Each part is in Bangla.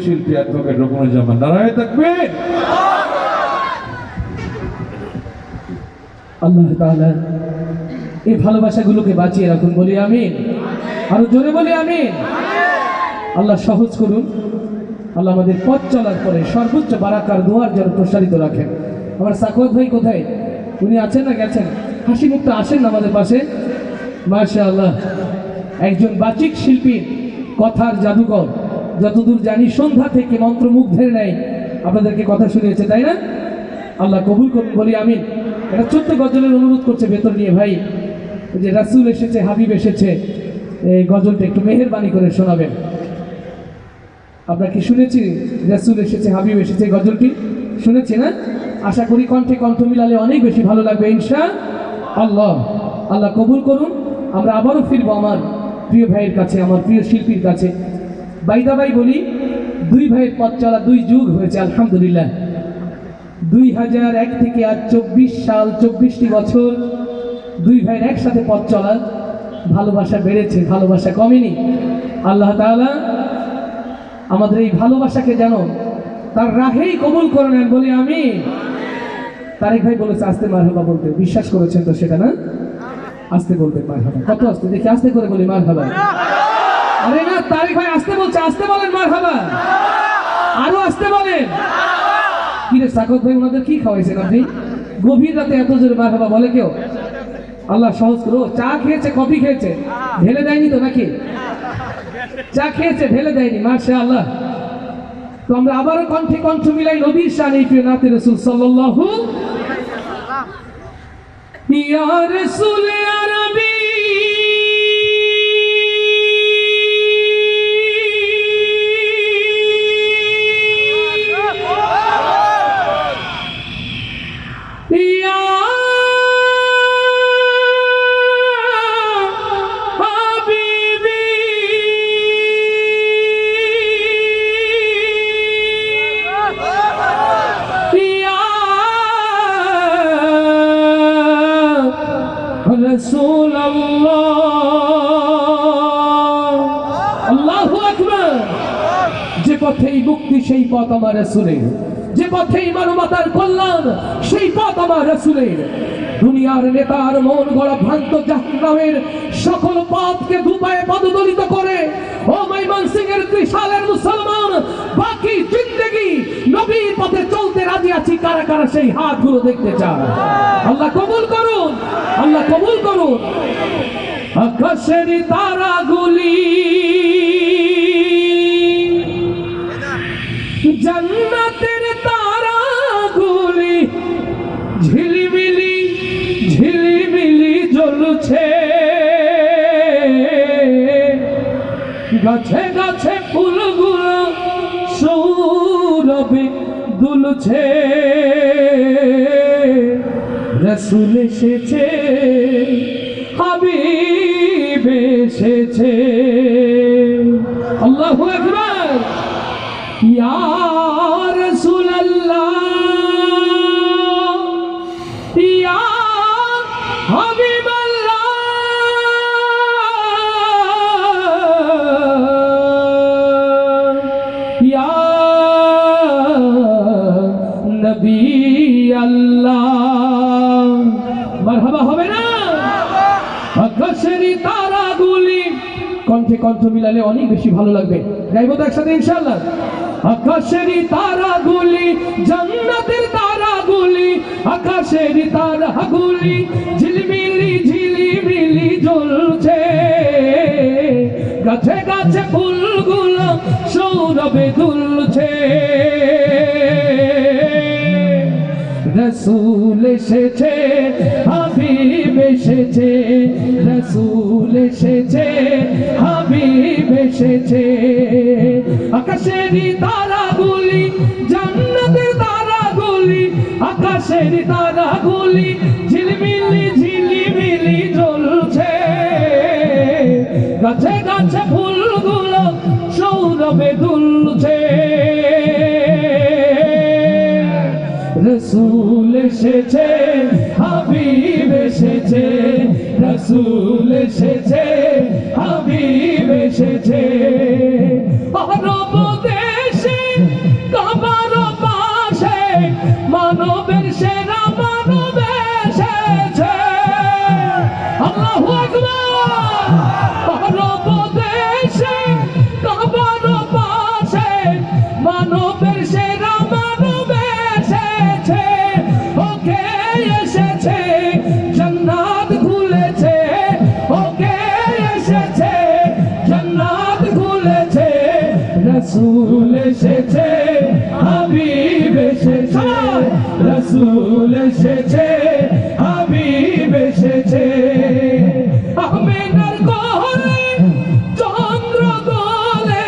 শিল্পী অ্যাডভোকেট রকুনুজ্জামান, নারায়ে তাকবীর। আল্লাহ তাআলা এই ভালোবাসাগুলোকে বাঁচিয়ে রাখুন, বলি আমিন। আরো জোরে বলি আমিন। আল্লাহ সহজ করুন। আল্লাহ আমাদের পথ চলার পরে সর্বোচ্চ বারাকার দুয়ার যেন প্রসারিত রাখেন। আমার সাকওয়াত ভাই কোথায়? উনি আছেন না গেছেন? হাসি মুখটা আসেন না আমাদের পাশে। মাশাআল্লাহ, একজন বাচিক শিল্পীর কথার জাদুকর। যতদূর জানি সন্ধ্যা থেকে মন্ত্রমুগ্ধের ন্যায় আপনাদেরকে কথা শুনিয়েছে, তাই না? আল্লাহ কবুল করুন, বলি আমিন। একটা ছোট্ট গজলের অনুরোধ করছে ভেতর নিয়ে ভাই, যে রাসূল এসেছে, হাবিব এসেছে, এই গজলটা একটু মেহেরবানি করে শোনাবেন। আপনারা কি শুনেছি রাসূল এসেছে, হাবিব এসেছে গজলটি? শুনেছি না? আশা করি কণ্ঠে কণ্ঠ মিলালে অনেক বেশি ভালো লাগবে ইনশাআল্লাহ। আল্লাহ কবুল করুন। আমরা আবারও ফিরবো আমার প্রিয় ভাইয়ের কাছে, আমার প্রিয় শিল্পীর কাছে। বাইদাবাই বলি, দুই ভাইয়ের পথ চলা 2 যুগ হয়েছে আলহামদুলিল্লাহ। 2001 থেকে আজ 24 সাল, 24টি বছর দুই ভাইয়ের একসাথে পথ চলা। ভালোবাসা বেড়েছে, ভালোবাসা কমেনি। আল্লাহ তাআলা আমাদের এই ভালোবাসাকে যেন তার রাহেই কবুল করে নেন, বলি আমি। তারেক ভাই বলেছে আস্তে মারহাবা বলতে, বিশ্বাস করেছেন তো সেটা না? আস্তে বলতে মারহাবা। কত আস্তে দেখি, আস্তে করে বলি মারহাবা। আরে না, তারেক ভাই আস্তে বলছে, আস্তে বলেন মারহাবা। আরো আস্তে বলেন। কি রে সাকত ভাই, ওনাদের কি খাওয়াইছেন আপনি? গভীর রাতে এত জোরে মারহাবা বলে কেউ? আল্লাহ সহজ করো। চা খেয়েছে, কফি খেয়েছে, ঢেলে দেয়নি তো নাকি? চা খেয়েছে, ঢেলে দেয়নি। মাশাআল্লাহ। তো আমরা আবারও কণ্ঠে কণ্ঠ মিলাই নবীর শানে প্রিয় নাতে রাসূল সাল্লাল্লাহু ইয়া রাসূল ইয়া নবী আল্লাহু আকবার। যে পথেই মুক্তি সেই পথ আমার রাসূলের, যে পথেই মানবতার কল্যাণ সেই পথ আমার রাসূলের। দুনিয়ার নেতার মন গড়া ভ্রান্ত জাহান্নামের সকল পথকে দুপায়ে পদদলিত করে ও ময়মনসিংহের ত্রিশালের মুসলমান, বাকি জিন্দেগি নবীর পথে চলতে রাজি আছি। কারা কারা সেই হাতগুলো দেখতে চায়? আল্লাহ কবুল করুন, আল্লাহ কবুল করুন। আকাশের তারাগুলি জান্নাতের তারাগুলি ঝিলিমিলি ঝিলিমিলি জ্বলছে। গাছে গাছে ফুলগুলো সৌরভে দুলছে। রাসূল এসেছে, হাবিব এসেছে। আল্লাহু আকবার। ইয়া রাসূলুল্লাহ, ইয়া হাবিবাল্লাহ, ইয়া নবী আল্লাহ। মারহাবা হবে না? আকাশের তারাগুলি, কণ্ঠে কণ্ঠ মিলালে অনেক বেশি ভালো লাগবে। গাইবো তো একসাথে ইনশাআল্লাহ। আকাশের তারাগুলি জান্নাতের তারাগুলি, আকাশের তারাগুলি ঝিলমিলি ঝিলিমিলি জ্বলছে। গাছে গাছে ফুলগুলো সৌরভে দুলছে। রাসূল এসেছে, হাবিব এসেছে। রাসূল এসেছে, হাবিব এসেছে। আকাশের তারাগুলি জান্নাতের তারাগুলি, আকাশের তারাগুলি ঝিলমিলি ঝিলিমিলি জ্বলছে। গাছে গাছে ফুলগুলো সৌরভে দুলছে। রাসূল এসেছে, হাবিব এসেছে। রাসূল এসেছে, হাবিব এসেছে। আরব দেশে রসুল এসেছে হাবিব এসেছে রসুল এসেছে হাবিব এসেছে আমিনার কোলে চন্দ্র দোলে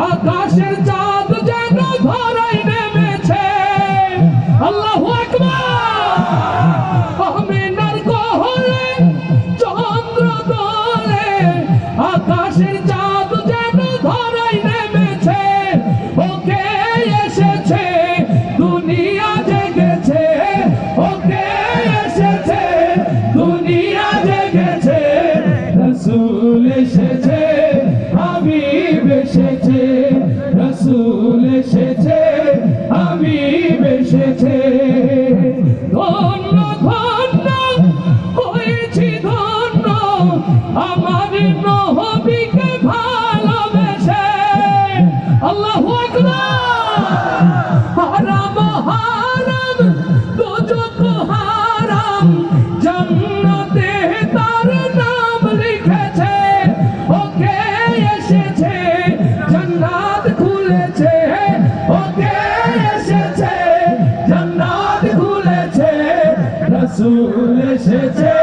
আকাশের চাঁদ যেন ধরায় নেমেছে আল্লাহু আকবার আমিনার কোলে চন্দ্র দোলে আকাশের চাঁদ যেন ধরায় নেমেছে ওকে এসেছে দুনিয়া জেগেছে ওকে এসেছে দুনিয়া জেগেছে রসুল এসেছে হাবিব এসেছে রসুল এসেছে হাবিব এসেছে ধন্য ধন্য হয়েছি ধন্য আমার নবীকে ভালোবেসে আল্লাহু আকবার হারাম হারাম দুজক হারাম জান্নাতে তার নাম লিখেছে ওকে এসেছে জান্নাত খুলেছে ওকে এসেছে জান্নাত খুলেছে রসুল এসেছে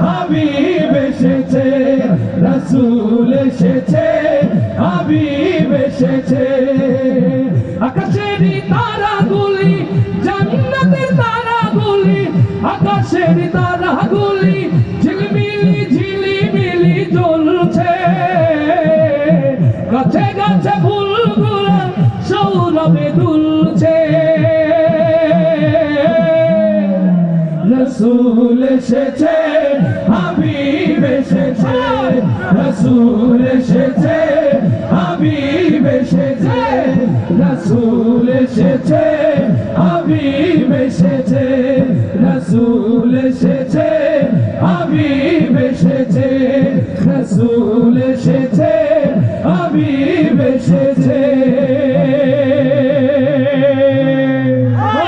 হাবিব এসেছে রসুল এসেছে হাবিব এসেছে আকাশের তারাগুলি জান্নাতের তারাগুলি আকাশের তারাগুলি ঝিলমিলি ঝিলিমিলি জ্বলছে গাছে গাছে ফুলগুলো সৌরভে দুলছে রসুল এসেছে হাবিব এসেছে রসুল এসেছে হাবিব এসেছে রসুল এসেছে হাবিব এসেছে রসুল এসেছে হাবিব এসেছে রসুল এসেছে হাবিব এসেছে